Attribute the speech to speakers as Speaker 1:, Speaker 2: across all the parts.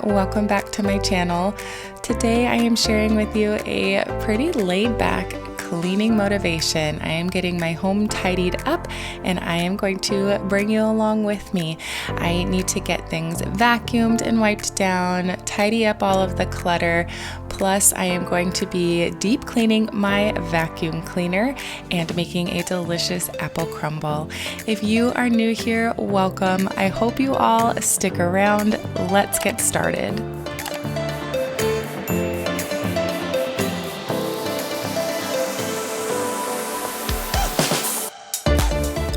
Speaker 1: welcome back to my channel. Today I am sharing with you a pretty laid back cleaning motivation. I am getting my home tidied up and I am going to bring you along with me. I need to get things vacuumed and wiped down, tidy up all of the clutter, plus I am going to be deep cleaning my vacuum cleaner and making a delicious apple crumble. If you are new here, welcome. I hope you all stick around. Let's get started.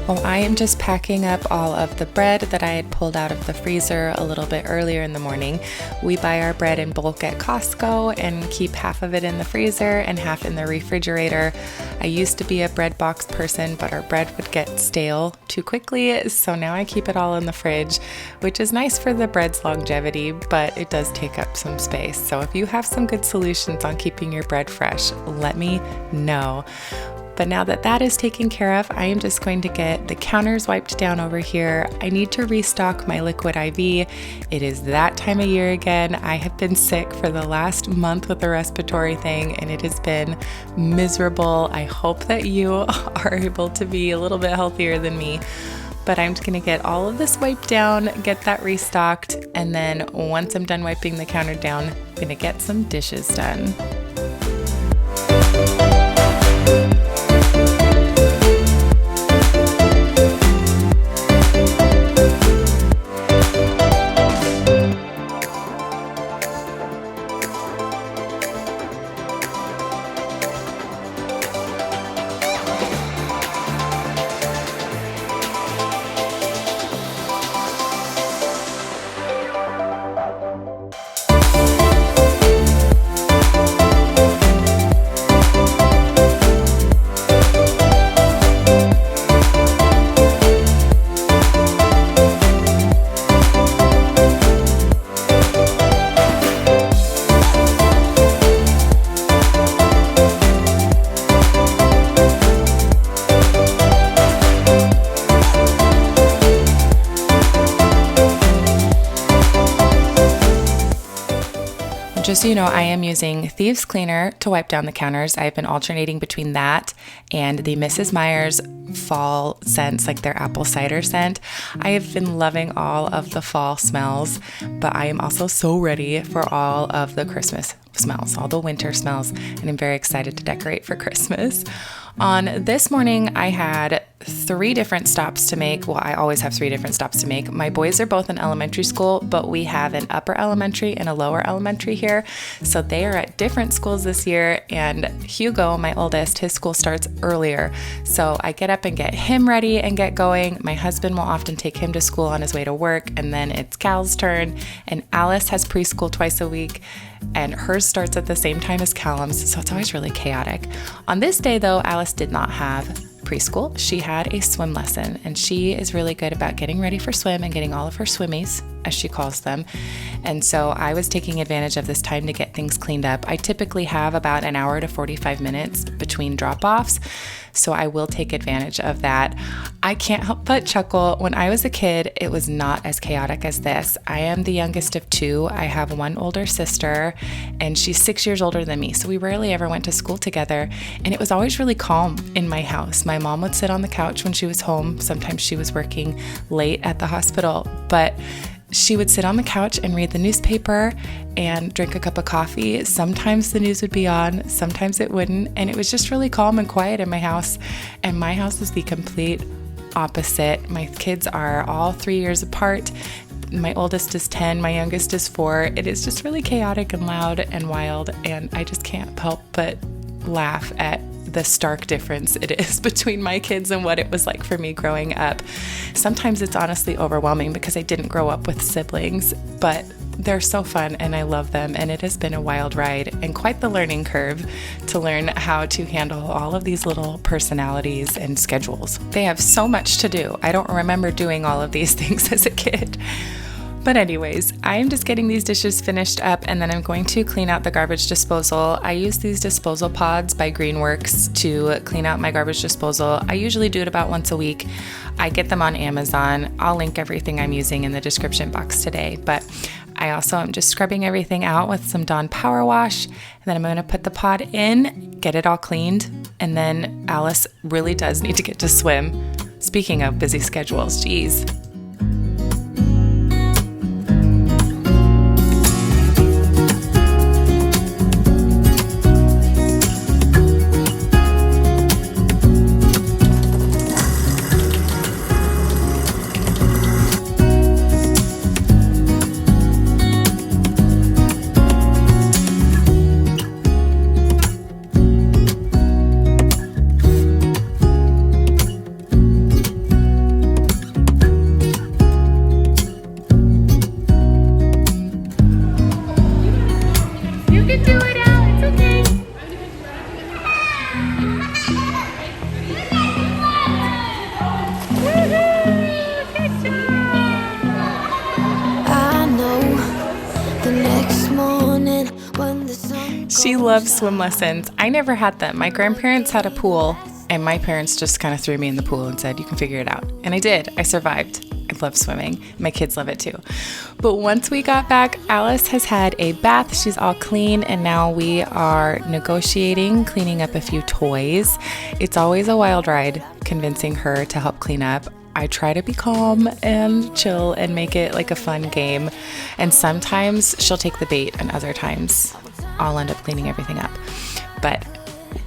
Speaker 1: Well, I am just packing up all of the bread that I had pulled out of the freezer a little bit earlier in the morning. We buy our bread in bulk at Costco and keep half of it in the freezer and half in the refrigerator. I used to be a bread box person, but our bread would get stale too quickly, so now I keep it all in the fridge, which is nice for the bread's longevity, but it does take up some space. So if you have some good solutions on keeping your bread fresh, let me know. But now that that is taken care of, I am just going to get the counters wiped down over here. I need to restock my liquid IV. It is that time of year again. I have been sick for the last month with the respiratory thing and it has been miserable. I hope that you are able to be a little bit healthier than me. But I'm just gonna get all of this wiped down, get that restocked, and then once I'm done wiping the counter down, I'm gonna get some dishes done. Just so you know, I am using Thieves Cleaner to wipe down the counters. I've been alternating between that and the Mrs. Meyer's fall scents, like their apple cider scent. I have been loving all of the fall smells, but I am also so ready for all of the Christmas smells, all the winter smells, and I'm very excited to decorate for Christmas. On this morning, I had 3 different stops to make. Well, I always have 3 different stops to make. My boys are both in elementary school, but we have an upper elementary and a lower elementary here. So they are at different schools this year. And Hugo, my oldest, his school starts earlier. So I get up and get him ready and get going. My husband will often take him to school on his way to work. And then it's Cal's turn. And Alice has preschool twice a week. And hers starts at the same time as Callum's, so it's always really chaotic. On this day, though, Alice did not have preschool. She had a swim lesson, and she is really good about getting ready for swim and getting all of her swimmies, as she calls them. And so I was taking advantage of this time to get things cleaned up. I typically have about an hour to 45 minutes between drop-offs, so I will take advantage of that. I can't help but chuckle. When I was a kid, it was not as chaotic as this. I am the youngest of 2. I have one older sister, and she's 6 years older than me, so we rarely ever went to school together, and it was always really calm in my house. My mom would sit on the couch when she was home. Sometimes she was working late at the hospital, but she would sit on the couch and read the newspaper and drink a cup of coffee. Sometimes the news would be on, sometimes it wouldn't, and it was just really calm and quiet in my house. And my house is the complete opposite. My kids are all 3 years apart. My oldest is 10, my youngest is 4. It is just really chaotic and loud and wild, and I just can't help but laugh at the stark difference it is between my kids and what it was like for me growing up. Sometimes it's honestly overwhelming because I didn't grow up with siblings, but they're so fun and I love them, and it has been a wild ride and quite the learning curve to learn how to handle all of these little personalities and schedules. They have so much to do. I don't remember doing all of these things as a kid. But anyways, I am just getting these dishes finished up and then I'm going to clean out the garbage disposal. I use these disposal pods by Greenworks to clean out my garbage disposal. I usually do it about once a week. I get them on Amazon. I'll link everything I'm using in the description box today, but I also am just scrubbing everything out with some Dawn Power Wash, and then I'm going to put the pod in, get it all cleaned, and then Alice really does need to get to swim. Speaking of busy schedules, geez. She loves swim lessons. I never had them. My grandparents had a pool, and my parents just kind of threw me in the pool and said, you can figure it out. And I did. I survived. I love swimming. My kids love it too. But once we got back, Alice has had a bath. She's all clean, and now we are negotiating, cleaning up a few toys. It's always a wild ride convincing her to help clean up. I try to be calm and chill and make it like a fun game. And sometimes she'll take the bait, and other times I'll end up cleaning everything up. But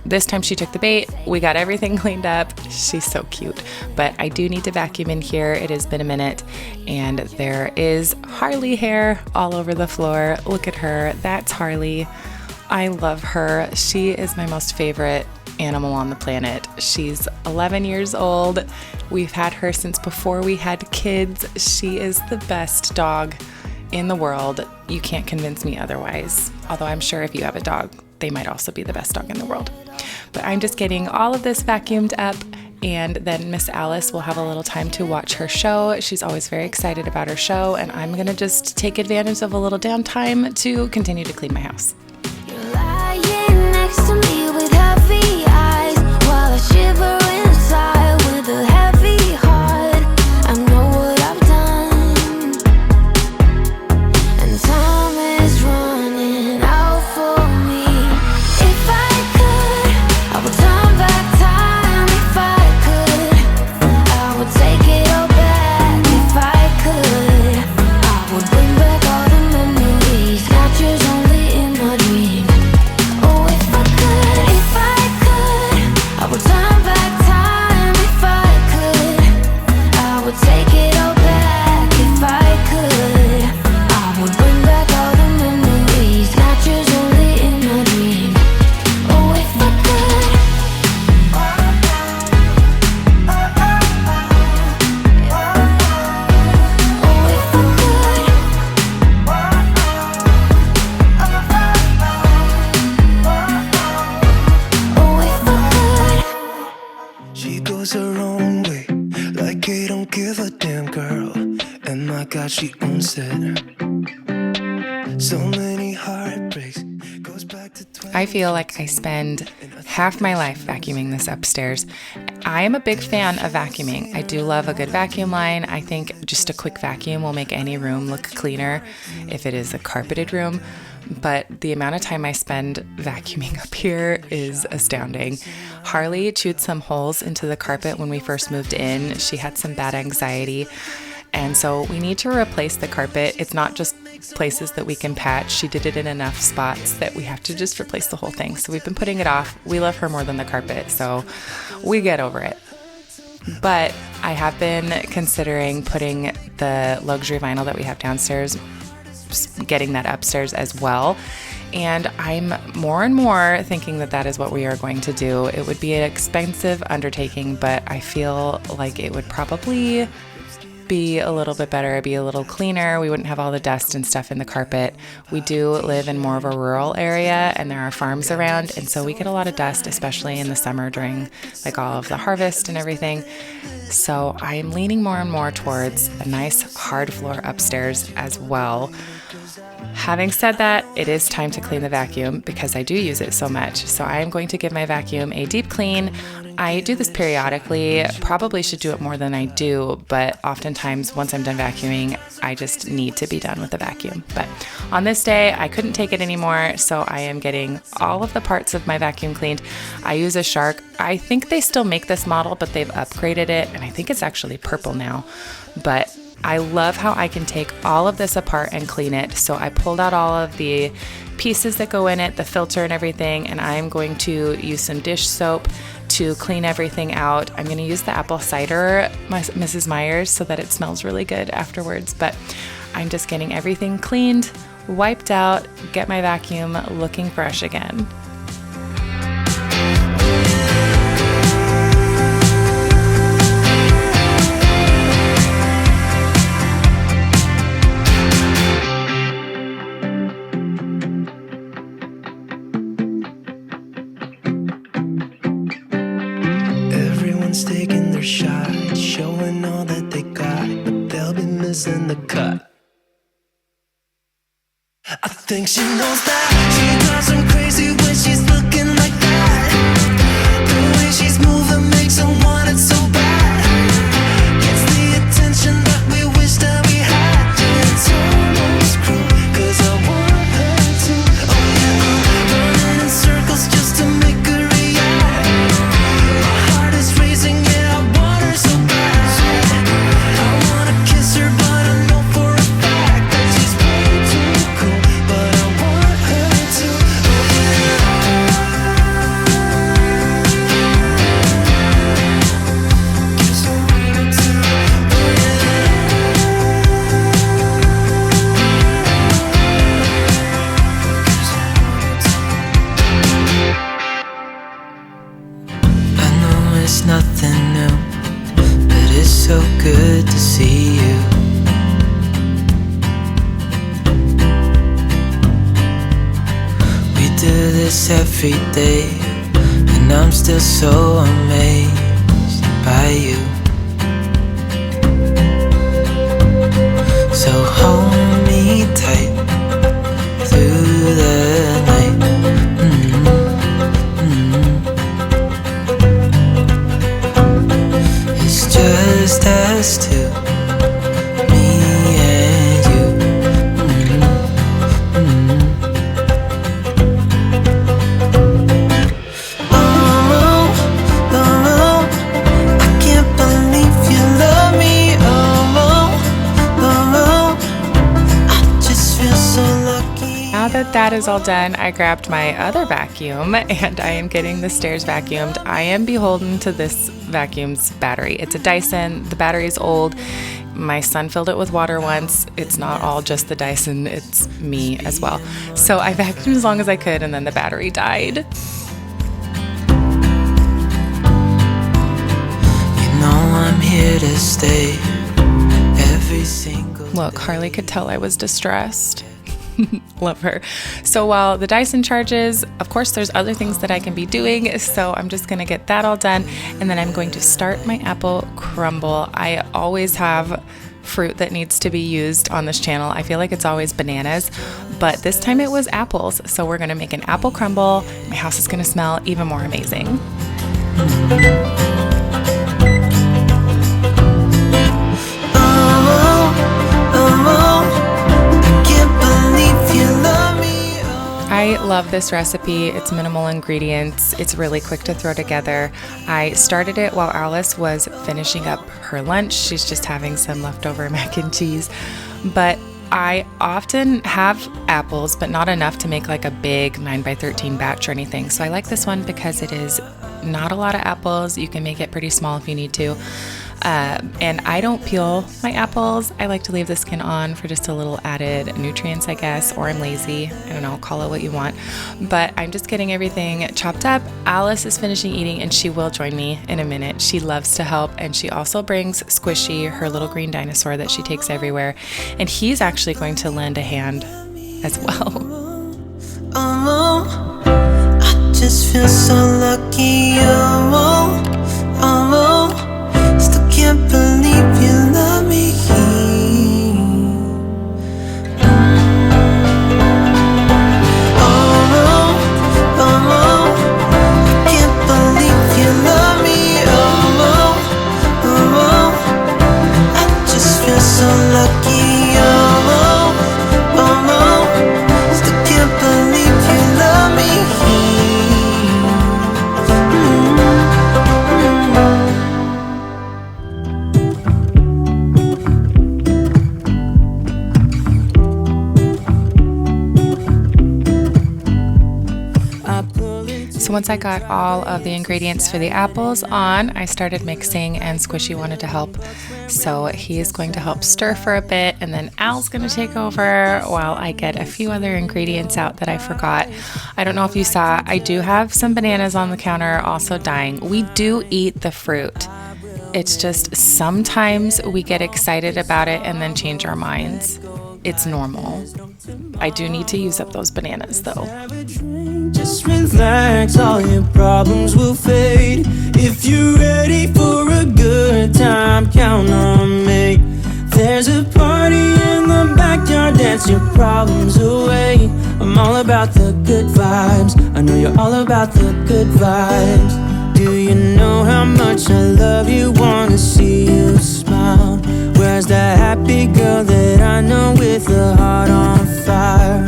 Speaker 1: this time she took the bait. We got everything cleaned up. She's so cute. But I do need to vacuum in here. It has been a minute, and there is Harley hair all over the floor. Look at her. That's Harley. I love her. She is my most favorite animal on the planet. She's 11 years old. We've had her since before we had kids. She is the best dog in the world. You can't convince me otherwise. Although I'm sure if you have a dog, they might also be the best dog in the world. But I'm just getting all of this vacuumed up, and then Miss Alice will have a little time to watch her show. She's always very excited about her show, and I'm gonna just take advantage of a little downtime to continue to clean my house.
Speaker 2: You're lying next to me with heavy eyes while I shiver inside with a heavy heart. I know what I've done, and time is running out for me. If I could, I would turn back time. If I could, I would take it all back. If I could, I would bring back all the memories, not yours, only in my dreams. Oh, if I could, I would turn back time. If I could, I would take it all back. If I could, I would bring back all the memories, not yours, only in my dreams. Oh, if I could. Oh, if I could. Oh, if I could.
Speaker 3: She goes her own way, like they don't give a damn, girl. And my God, she owns it. So many heartbreaks, goes back to 12.
Speaker 1: I feel like I spend half my life vacuuming this upstairs. I am a big fan of vacuuming. I do love a good vacuum line. I think just a quick vacuum will make any room look cleaner if it is a carpeted room. But the amount of time I spend vacuuming up here is astounding. Harley chewed some holes into the carpet when we first moved in. She had some bad anxiety, and so we need to replace the carpet. It's not just places that we can patch. She did it in enough spots that we have to just replace the whole thing. So we've been putting it off. We love her more than the carpet, so we get over it. But I have been considering putting the luxury vinyl that we have downstairs, getting that upstairs as well. And I'm more and more thinking that that is what we are going to do. It would be an expensive undertaking, but I feel like it would probably be a little bit better, be a little cleaner. We wouldn't have all the dust and stuff in the carpet. We do live in more of a rural area, and there are farms around, and so we get a lot of dust, especially in the summer during like all of the harvest and everything. So I'm leaning more and more towards a nice hard floor upstairs as well. Having said that, it is time to clean the vacuum because I do use it so much. So I am going to give my vacuum a deep clean. I do this periodically, probably should do it more than I do, but oftentimes once I'm done vacuuming, I just need to be done with the vacuum. But on this day, I couldn't take it anymore, so I am getting all of the parts of my vacuum cleaned. I use a Shark. I think they still make this model, but they've upgraded it, and I think it's actually purple now. But I love how I can take all of this apart and clean it. So I pulled out all of the pieces that go in it, the filter and everything, and I'm going to use some dish soap to clean everything out. I'm going to use the apple cider, Mrs. Meyer's, so that it smells really good afterwards. But I'm just getting everything cleaned, wiped out, get my vacuum looking fresh again.
Speaker 3: Taking their shot, showing all that they got, but they'll be missing the cut. I think she knows that she drives them crazy when she's looking like that. The way she's moving makes them want it so bad. Gets the attention that we wish that we had. It's almost cruel, 'cause I want her to. Oh yeah, I'm running in circles just to make her react. My heart is racing, yeah, I want her so bad. I wanna kiss her, but I know for a fact that she's way too cool. But I want her to. Oh yeah. Kiss her right too. Oh yeah. I know it's nothing new, but it's so good to see you. We do this every day, and I'm still so amazed by you. So hold me tight through the night. It's just us two, me and you. Oh, oh, I can't believe you love me. Oh, oh, I just feel so lucky.
Speaker 1: Now that is all done, I grabbed my other vacuum and I am getting the stairs vacuumed. I am beholden to this vacuum's battery. It's a Dyson. The battery is old. My son filled it with water once. It's not all just the Dyson, it's me as well. So I vacuumed as long as I could and then the battery died.
Speaker 3: You know I'm here to stay every single
Speaker 1: Look, Harley could tell I was distressed. Love her. So while the Dyson charges, of course, there's other things that I can be doing. So I'm just going to get that all done. And then I'm going to start my apple crumble. I always have fruit that needs to be used on this channel. I feel like it's always bananas, but this time it was apples. So we're going to make an apple crumble. My house is going to smell even more amazing. I love this recipe. It's minimal ingredients. It's really quick to throw together. I started it while Alice was finishing up her lunch. She's just having some leftover mac and cheese. But I often have apples, but not enough to make like a big 9x13 batch or anything. So I like this one because it is not a lot of apples. You can make it pretty small if you need to. And I don't peel my apples. I like to leave the skin on for just a little added nutrients, I guess, or I'm lazy. I don't know, call it what you want. But I'm just getting everything chopped up. Alice is finishing eating and she will join me in a minute. She loves to help, and she also brings Squishy, her little green dinosaur that she takes everywhere. And he's actually going to lend a hand as well.
Speaker 3: Oh, I just feel so lucky. Oh, oh, still can't believe you love me.
Speaker 1: Once I got all of the ingredients for the apples on, I started mixing, and Squishy wanted to help. So he is going to help stir for a bit, and then Al's going to take over while I get a few other ingredients out that I forgot. I don't know if you saw, I do have some bananas on the counter also dying. We do eat the fruit. It's just sometimes we get excited about it and then change our minds. It's normal. I do need to use up those bananas though.
Speaker 3: Just relax, all your problems will fade. If you're ready for a good time, count on me. There's a party in the backyard, dance your problems away. I'm all about the good vibes, I know you're all about the good vibes. Do you know how much I love you, wanna see you smile? Where's that happy girl that I know with a heart on fire?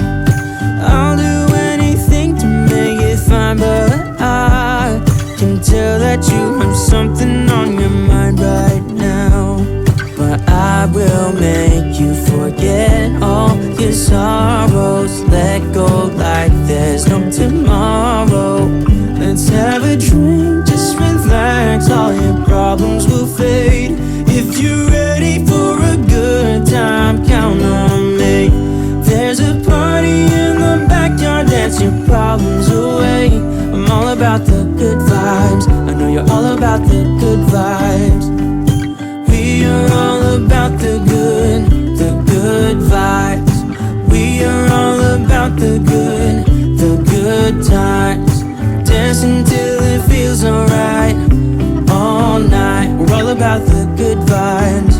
Speaker 3: I'll do anything to make it fine, but I can tell that you have something on your mind right now. But I will make you forget all your sorrows. Let go like there's no tomorrow. Let's have a drink, just relax, all your problems will fade. If you're ready for a good time, count on me. There's a party in the backyard, dance your problems away. I'm all about the good vibes, I know you're all about the good vibes. We are all about the good vibes. We are all about the good times. Dancing till it feels alright, all night. We're all about the good vibes,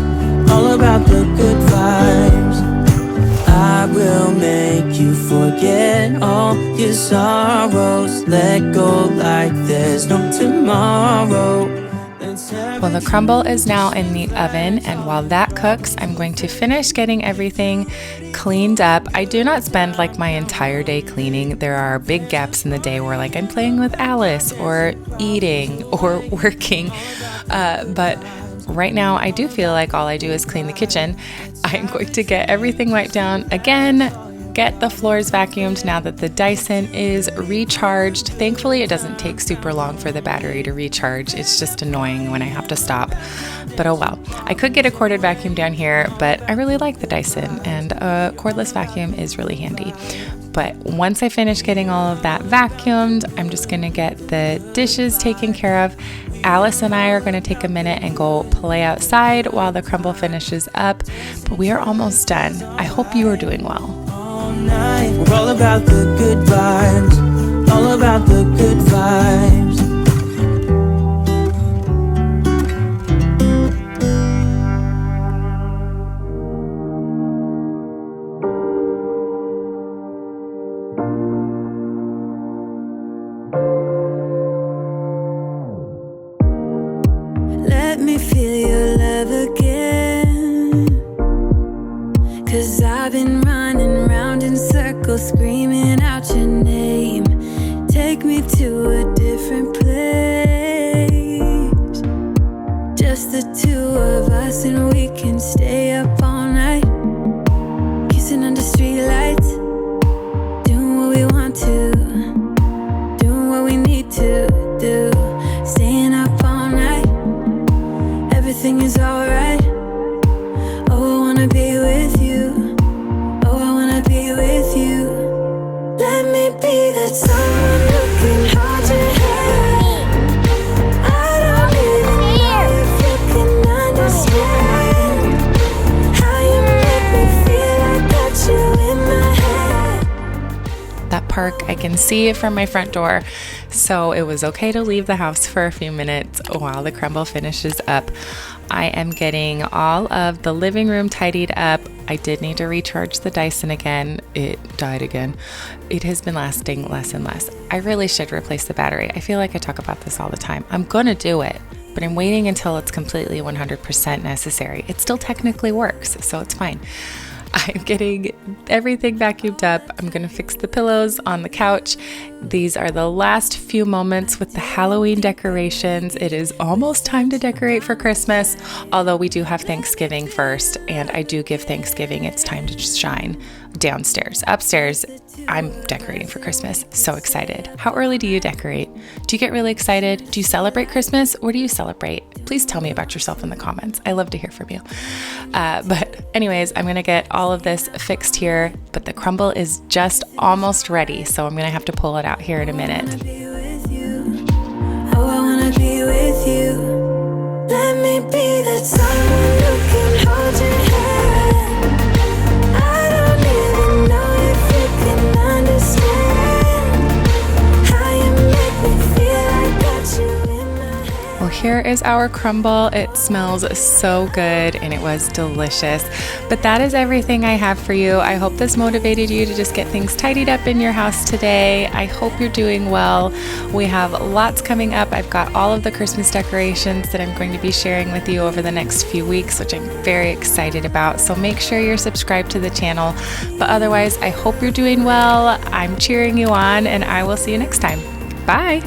Speaker 3: all about the good vibes. I will make you forget all your sorrows. Let go like there's no tomorrow.
Speaker 1: Well, the crumble is now in the oven, and while that cooks, I'm going to finish getting everything cleaned up. I do not spend like my entire day cleaning. There are big gaps in the day where like I'm playing with Alice or eating or working, but right now I do feel like all I do is clean the kitchen. I'm going to get everything wiped down again, get the floors vacuumed now that the Dyson is recharged. Thankfully, it doesn't take super long for the battery to recharge. It's just annoying when I have to stop, but oh well. I could get a corded vacuum down here, but I really like the Dyson, and a cordless vacuum is really handy. But once I finish getting all of that vacuumed, I'm just gonna get the dishes taken care of. Alice and I are gonna take a minute and go play outside while the crumble finishes up, but we are almost done. I hope you are doing well.
Speaker 3: Night. We're all about the good vibes, all about the good vibes. Let me feel your love again, 'cause I've been running round in circles, screaming out your name. Take me to a different place, just the two of us, and we can stay up all night, kissing under streetlights, doing what we want to, doing what we need to do, staying up all night. Everything is alright. Oh, I wanna be with you. Oh, I wanna be with you. Let me be that someone who can hold your hand. I don't even know if you can understand how you make me feel. I got you in my head.
Speaker 1: That park I can see from my front door, so it was okay to leave the house for a few minutes while the crumble finishes up. I am getting all of the living room tidied up. I did need to recharge the Dyson again. It died again. It has been lasting less and less. I really should replace the battery. I feel like I talk about this all the time. I'm gonna do it, but I'm waiting until it's completely 100% necessary. It still technically works, so it's fine. I'm getting everything vacuumed up. I'm going to fix the pillows on the couch. These are the last few moments with the Halloween decorations. It is almost time to decorate for Christmas, although we do have Thanksgiving first, and I do give Thanksgiving its time to shine downstairs. Upstairs, I'm decorating for Christmas. So excited. How early do you decorate? Do you get really excited? Do you celebrate Christmas? Or do you celebrate? Please tell me about yourself in the comments. I love to hear from you. But anyways, I'm going to get all of this fixed here, but the crumble is just almost ready. So I'm going to have to pull it out here in a minute.
Speaker 2: Oh, I wanna be with you. Let me be that someone who can hold your hand. I don't even know if you can understand how you make me feel. I got you in my hand.
Speaker 1: Well, here is our crumble. It smells so good and it was delicious. But that is everything I have for you. I hope this motivated you to just get things tidied up in your house today. I hope you're doing well. We have lots coming up. I've got all of the Christmas decorations that I'm going to be sharing with you over the next few weeks, which I'm very excited about. So make sure you're subscribed to the channel. But otherwise, I hope you're doing well. I'm cheering you on and I will see you next time. Bye.